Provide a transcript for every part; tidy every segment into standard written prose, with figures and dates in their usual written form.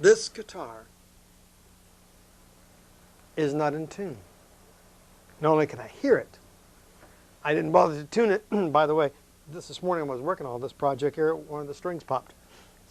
This guitar is not in tune. Not only can I hear it, I didn't bother to tune it. By the way, this morning when I was working on this project here, one of the strings popped.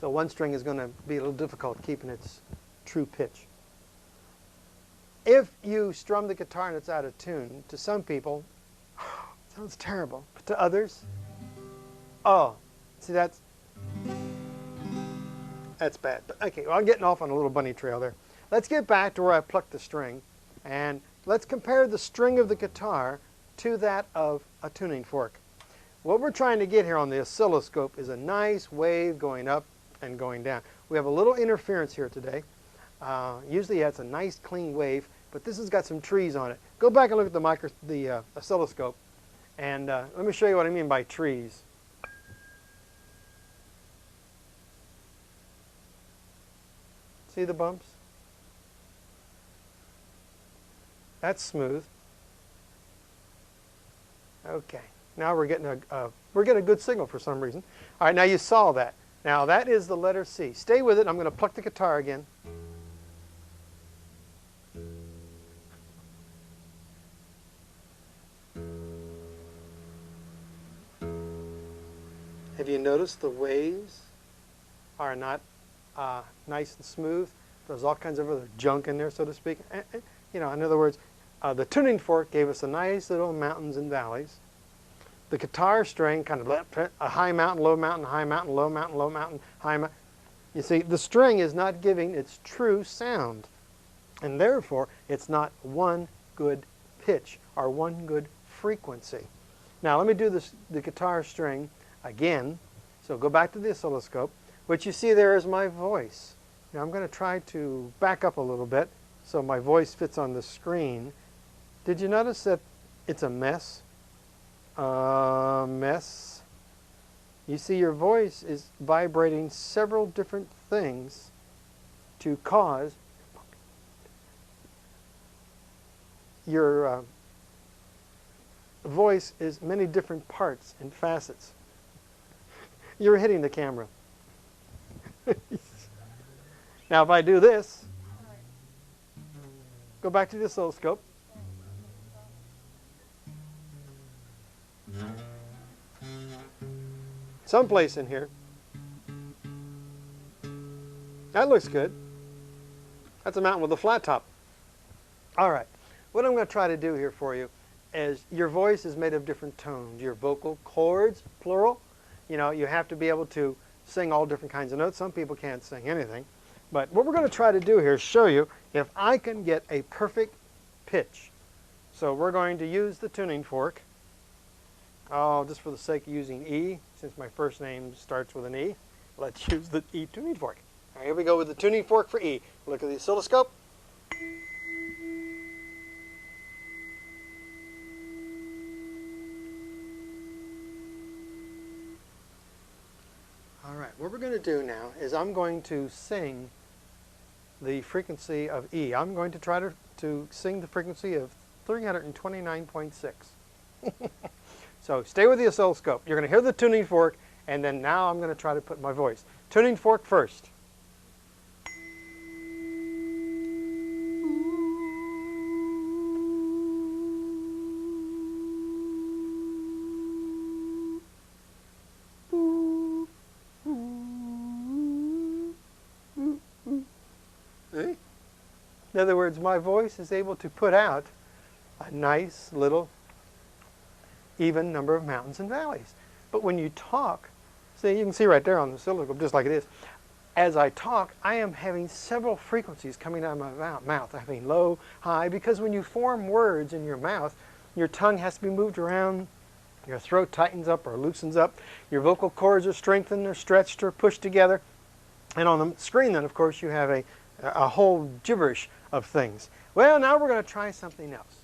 So one string is going to be a little difficult keeping its true pitch. If you strum the guitar and it's out of tune, to some people, it sounds terrible. But to others, oh, see that's bad. But okay, well, I'm getting off on a little bunny trail there. Let's get back to where I plucked the string, and let's compare the string of the guitar to that of a tuning fork. What we're trying to get here on the oscilloscope is a nice wave going up and going down. We have a little interference here today. Usually it's a nice clean wave, but this has got some trees on it. Go back and look at the oscilloscope, and let me show you what I mean by trees. See the bumps? That's smooth. Okay, now we're getting a good signal for some reason. All right, now you saw that. Now that is the letter C. Stay with it. I'm going to pluck the guitar again. Have you noticed the waves are not nice and smooth? There's all kinds of other junk in there, so to speak. You know, in other words, the tuning fork gave us a nice little mountains and valleys. The guitar string kind of a high mountain, low mountain, high mountain, low mountain, low mountain, high mountain. You see, the string is not giving its true sound, and therefore it's not one good pitch or one good frequency. Now let me do the guitar string again. So go back to the oscilloscope. What you see there is my voice. Now I'm going to try to back up a little bit so my voice fits on the screen. Did you notice that it's a mess? Mess. You see, your voice is vibrating several different things to cause your voice is many different parts and facets. You're hitting the camera. Now if I do this, go back to the oscilloscope. Someplace in here. That looks good. That's a mountain with a flat top. All right. What I'm going to try to do here for you is your voice is made of different tones. Your vocal cords, plural. You know, you have to be able to sing all different kinds of notes. Some people can't sing anything. But what we're going to try to do here is show you if I can get a perfect pitch. So we're going to use the tuning fork. Oh, just for the sake of using E, since my first name starts with an E, let's use the E tuning fork. All right, here we go with the tuning fork for E. Look at the oscilloscope. All right, what we're going to do now is I'm going to sing the frequency of E. I'm going to try to sing the frequency of 329.6. So stay with the oscilloscope. You're going to hear the tuning fork, and then now I'm going to try to put my voice. Tuning fork first. See? In other words, my voice is able to put out a nice little even number of mountains and valleys. But when you talk, see, you can see right there on the oscilloscope, just like it is. As I talk, I am having several frequencies coming out of my mouth. I'm having low, high, because when you form words in your mouth, your tongue has to be moved around, your throat tightens up or loosens up, your vocal cords are strengthened or stretched or pushed together. And on the screen then, of course, you have a whole gibberish of things. Well, now we're going to try something else.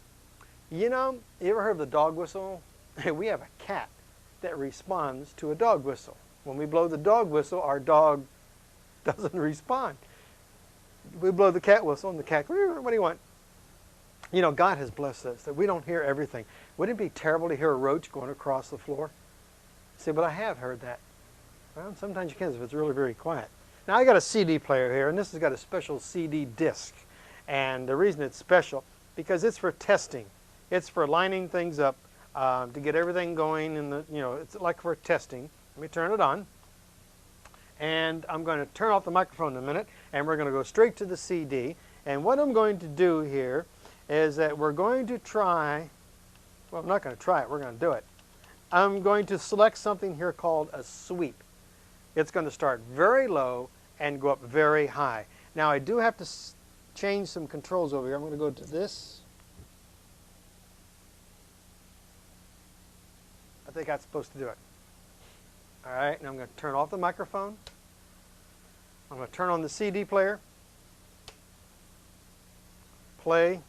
You know, you ever heard of the dog whistle? We have a cat that responds to a dog whistle. When we blow the dog whistle, our dog doesn't respond. We blow the cat whistle and the cat, what do you want? You know, God has blessed us that we don't hear everything. Wouldn't it be terrible to hear a roach going across the floor? See, but I have heard that. Well, sometimes you can if it's really very quiet. Now I got a CD player here, and this has got a special CD disc. And the reason it's special, because it's for testing. It's for lining things up to get everything going in the, it's like for testing. Let me turn it on. And I'm going to turn off the microphone in a minute, and we're going to go straight to the CD. And what I'm going to do here is that we're going to try, well, I'm not going to try it, we're going to do it. I'm going to select something here called a sweep. It's going to start very low and go up very high. Now I do have to change some controls over here. I'm going to go to this. I think that's supposed to do it. All right, and I'm going to turn off the microphone. I'm going to turn on the CD player. Play.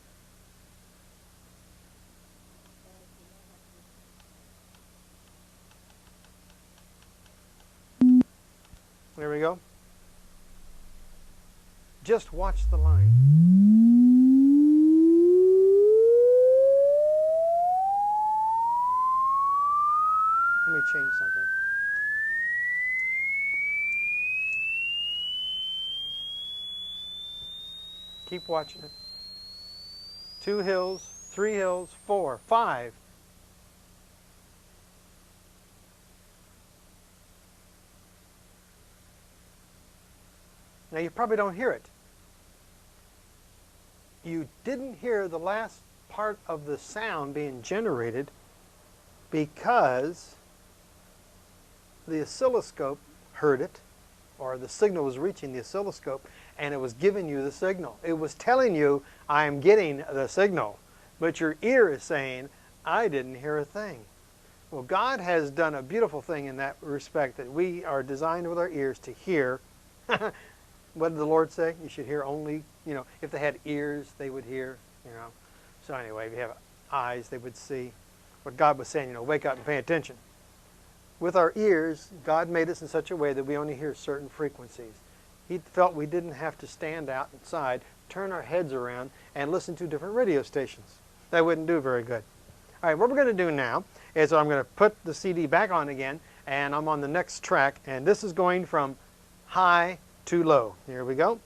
There we go. Just watch the line. Let me change something. Keep watching it. 2 hills, 3 hills, 4, 5. Now you probably don't hear it. You didn't hear the last part of the sound being generated because the oscilloscope heard it, or the signal was reaching the oscilloscope, and it was giving you the signal. It was telling you, I'm getting the signal, but your ear is saying, I didn't hear a thing. Well, God has done a beautiful thing in that respect, that we are designed with our ears to hear. What did the Lord say? You should hear only, if they had ears, they would hear, So anyway, if you have eyes, they would see. What God was saying, wake up and pay attention. With our ears, God made us in such a way that we only hear certain frequencies. He felt we didn't have to stand outside, turn our heads around, and listen to different radio stations. That wouldn't do very good. All right, what we're going to do now is I'm going to put the CD back on again, and I'm on the next track, and this is going from high to low. Here we go.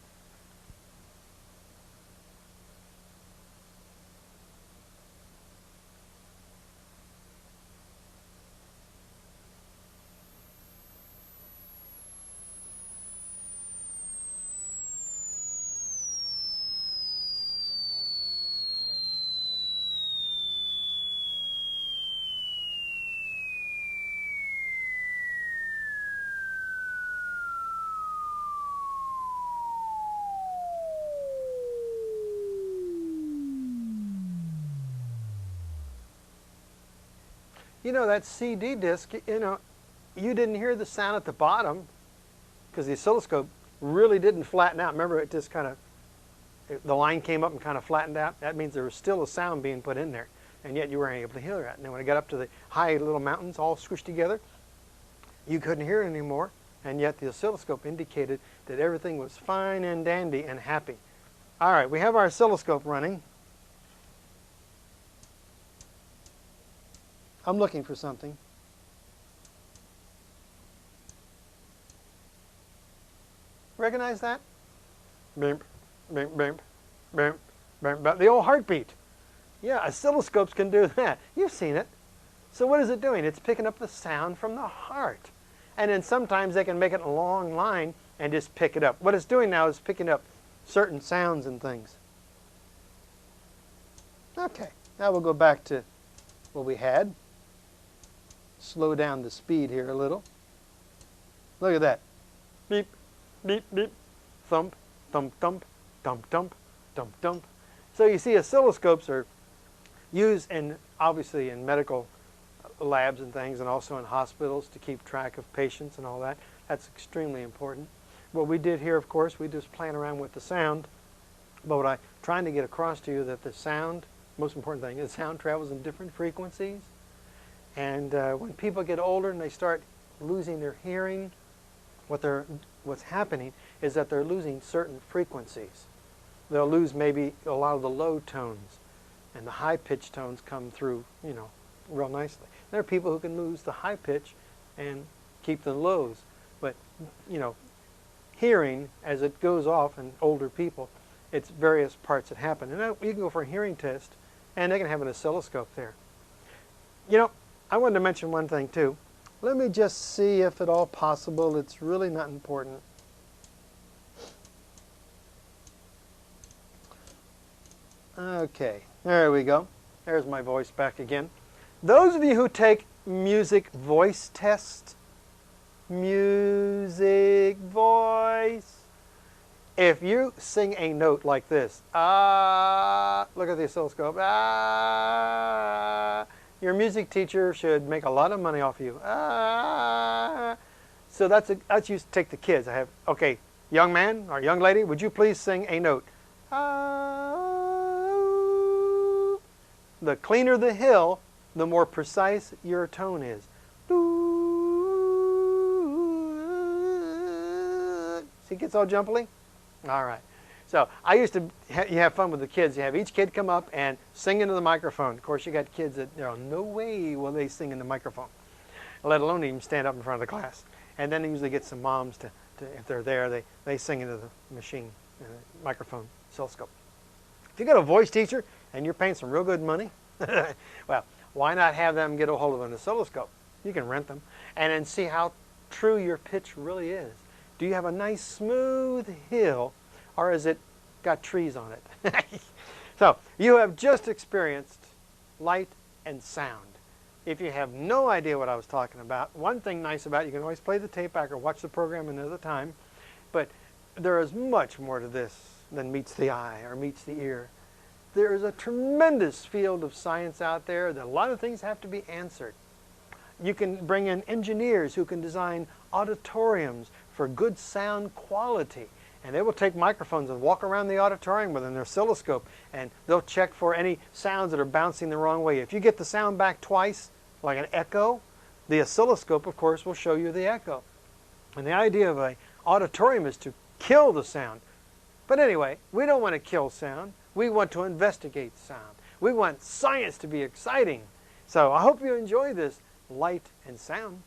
That CD disc, you didn't hear the sound at the bottom because the oscilloscope really didn't flatten out. Remember, it just the line came up and kind of flattened out. That means there was still a sound being put in there, and yet you weren't able to hear that. And then when it got up to the high little mountains all squished together, you couldn't hear it anymore, and yet the oscilloscope indicated that everything was fine and dandy and happy. All right, we have our oscilloscope running. I'm looking for something. Recognize that? Beep, beep, beep, beep, beep, beep. The old heartbeat. Yeah, oscilloscopes can do that. You've seen it. So what is it doing? It's picking up the sound from the heart. And then sometimes they can make it a long line and just pick it up. What it's doing now is picking up certain sounds and things. Okay, now we'll go back to what we had. Slow down the speed here a little. Look at that. Beep, beep, beep, thump, thump, thump, thump, thump, thump, thump. So you see, oscilloscopes are used obviously in medical labs and things, and also in hospitals to keep track of patients and all that. That's extremely important. What we did here, of course, we just playing around with the sound. But what I'm trying to get across to you that the sound, most important thing, is sound travels in different frequencies. And when people get older and they start losing their hearing, what's happening is that they're losing certain frequencies. They'll lose maybe a lot of the low tones, and the high-pitched tones come through, real nicely. There are people who can lose the high pitch and keep the lows, but, hearing as it goes off in older people. It's various parts that happen. And you can go for a hearing test, and they can have an oscilloscope there. You know, I wanted to mention one thing too. Let me just see if at all possible. It's really not important. Okay, there we go. There's my voice back again. Those of you who take music voice tests, music voice, if you sing a note like this, ah, look at the oscilloscope, ah, your music teacher should make a lot of money off you. Ah. So that's used to take the kids. I have, okay, young man or young lady, would you please sing a note? Ah. The cleaner the hill, the more precise your tone is. See, it gets all jumbly? All right. So I used to, you have fun with the kids. You have each kid come up and sing into the microphone. Of course, you got kids that, you know, no way will they sing in the microphone, let alone even stand up in front of the class. And then they usually get some moms to if they're there, they sing into the machine, microphone, oscilloscope. If you got a voice teacher and you're paying some real good money, well, why not have them get a hold of an oscilloscope? You can rent them and then see how true your pitch really is. Do you have a nice smooth hill, or has it got trees on it? So you have just experienced light and sound. If you have no idea what I was talking about, one thing nice about it, you can always play the tape back or watch the program another time, but there is much more to this than meets the eye or meets the ear. There is a tremendous field of science out there that a lot of things have to be answered. You can bring in engineers who can design auditoriums for good sound quality. And they will take microphones and walk around the auditorium with an oscilloscope, and they'll check for any sounds that are bouncing the wrong way. If you get the sound back twice, like an echo, the oscilloscope, of course, will show you the echo. And the idea of an auditorium is to kill the sound. But anyway, we don't want to kill sound. We want to investigate sound. We want science to be exciting. So I hope you enjoy this light and sound.